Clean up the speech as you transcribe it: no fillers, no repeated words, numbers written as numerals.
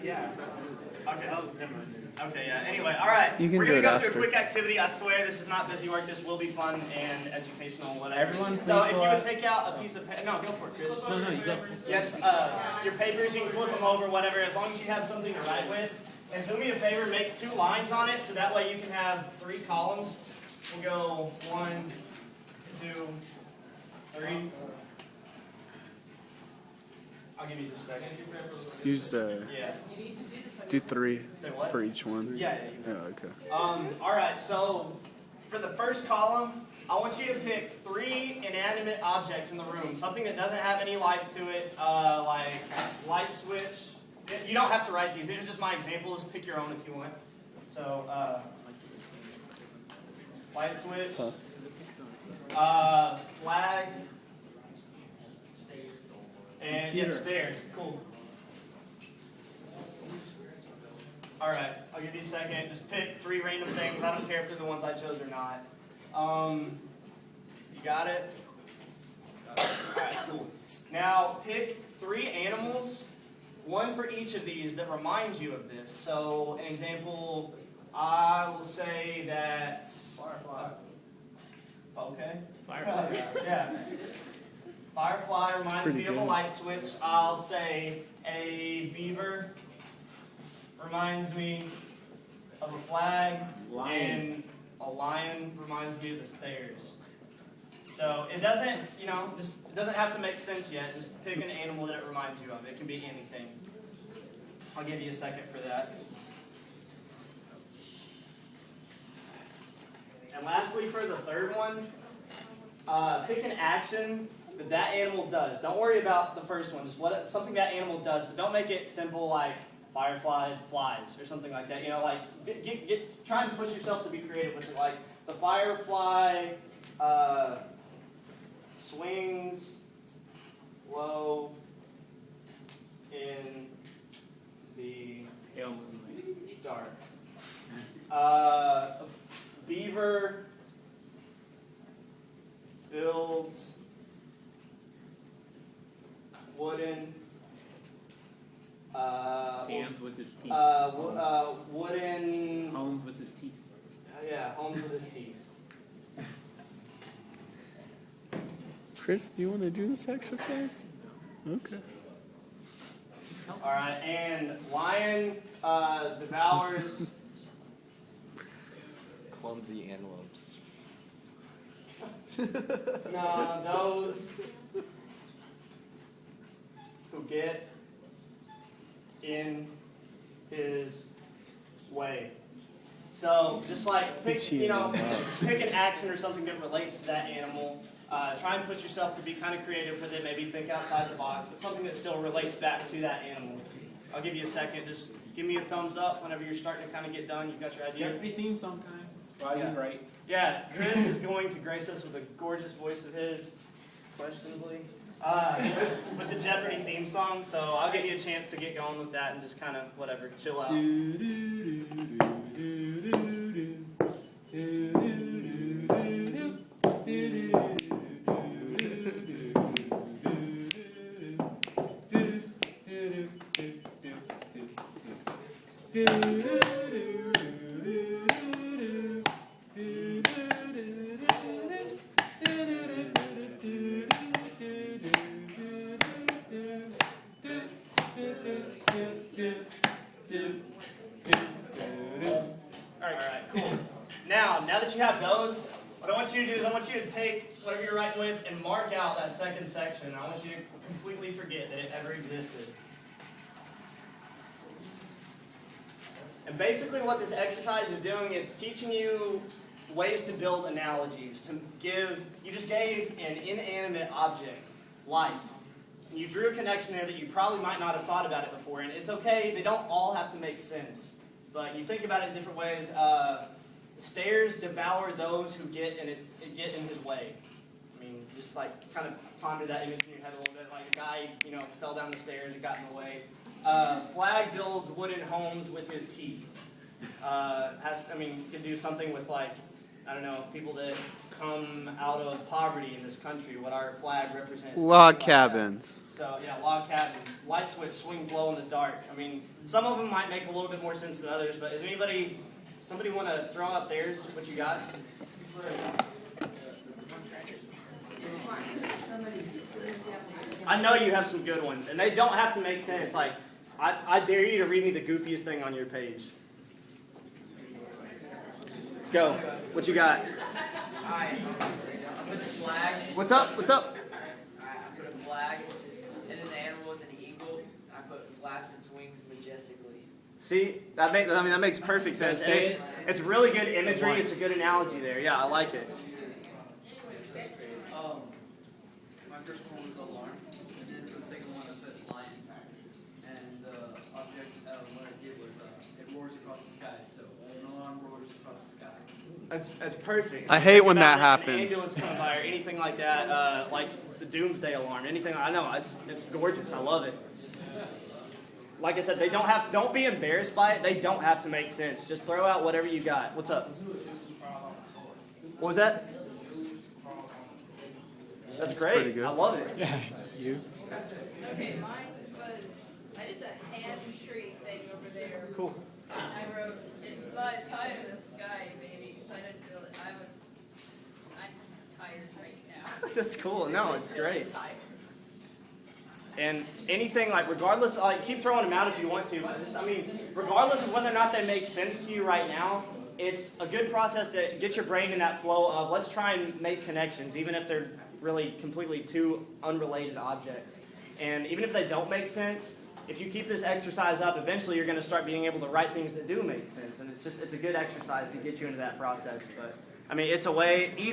Yeah. Okay. Oh, never mind. Okay, yeah. Anyway, all right. You can We're do going to it go through after. a quick activity. I swear this is not busy work. This will be fun and educational, whatever. Everyone, please so if you pull would up. take out a piece of paper. No, go for it, Chris. No, you go. Yes, your papers, you can flip them over, whatever, as long as you have something to write with. And do me a favor, make 2 lines on it, so that way you can have 3 columns. We'll go 1, 2, 3. I'll give you just a second. Use Yeah. do 3 Say what? for each one. Yeah, you okay. all right, so for the first column, I want you to pick 3 inanimate objects in the room. Something that doesn't have any life to it, like light switch. You don't have to write these. These are just my examples. Pick your own if you want. So, light switch, flag, and yeah, stair. Cool. All right, I'll give you a second. Just pick 3 random things. I don't care if they're the ones I chose or not. You got it? All right, cool. Now pick 3 animals, 1 for each of these that reminds you of this. So, an example, I will say that firefly. Okay. Firefly. Yeah. Firefly reminds me of a light switch. I'll say a beaver reminds me of a flag, and a lion reminds me of the stairs. So it doesn't, it doesn't have to make sense yet. Just pick an animal that it reminds you of. It can be anything. I'll give you a second for that. And lastly, for the third one, pick an action that animal does. Don't worry about the first one. Just something that animal does, but don't make it simple like firefly flies or something like that. Try and push yourself to be creative with it. Like the firefly swings low in the dark. Beaver builds wooden Hands with his teeth. wooden Homes with his teeth. Yeah, homes with his teeth. Chris, do you want to do this exercise? Okay. All right, and lion devours clumsy antelopes. no, those who get in his way. So just like pick an action or something that relates to that animal. Try and push yourself to be kind of creative with it. Maybe think outside the box, but something that still relates back to that animal. I'll give you a second. Just give me a thumbs up whenever you're starting to kind of get done. You've got your ideas. Jeopardy theme sometime. While you write. Yeah, Chris is going to grace us with a gorgeous voice of his, questionably, with the Jeopardy theme song. So I'll give you a chance to get going with that and just kind of whatever, chill out. Alright, cool. Now that you have those, what I want you to do is I want you to take whatever you're writing with and mark out that second section. I want you to completely forget that it ever existed. And basically what this exercise is doing, it's teaching you ways to build analogies. You just gave an inanimate object life. And you drew a connection there that you probably might not have thought about it before. And it's okay, they don't all have to make sense. But you think about it in different ways. Stairs devour those who get in his way. I mean, just like kind of ponder that image in your head a little bit. Like a guy, fell down the stairs and got in the way. Flag builds wooden homes with his teeth. You can do something with like I don't know, people that come out of poverty in this country, what our flag represents. Log something like that. cabins. So yeah, log cabins. Light switch swings low in the dark. I mean, some of them might make a little bit more sense than others, but is somebody want to throw out theirs, what you got? I know you have some good ones, and they don't have to make sense. Like, I dare you to read me the goofiest thing on your page. Go. What you got? Alright, I put the flag. What's up? What's up? Alright, I put a flag, and then the animal is an eagle. And I put flaps its wings majestically. See, that makes perfect sense. And it's really good imagery. It's a good analogy there. Yeah, I like it. My first one was alarm, and then for the second one I put lion. And the object, what I did was it roars across the sky, so an alarm roars across the sky. That's perfect. I hate when About that an happens. ambulance coming by or anything like that, like the doomsday alarm, anything. I know it's gorgeous. I love it. Like I said, don't be embarrassed by it. They don't have to make sense. Just throw out whatever you got. What's up? What was that? That's pretty great. good. I love it. Yeah. You? Okay, mine was, I did the hand tree thing over there. Cool. I wrote, it flies high in the sky, baby, because I didn't really, I'm tired right now. That's cool. No, it's Really great. tired. And anything, like, regardless, keep throwing them out if you want to, but regardless of whether or not they make sense to you right now, it's a good process to get your brain in that flow of let's try and make connections, even if they're really completely two unrelated objects. And even if they don't make sense, if you keep this exercise up, eventually you're going to start being able to write things that do make sense. And it's a good exercise to get you into that process. But, it's a way easy.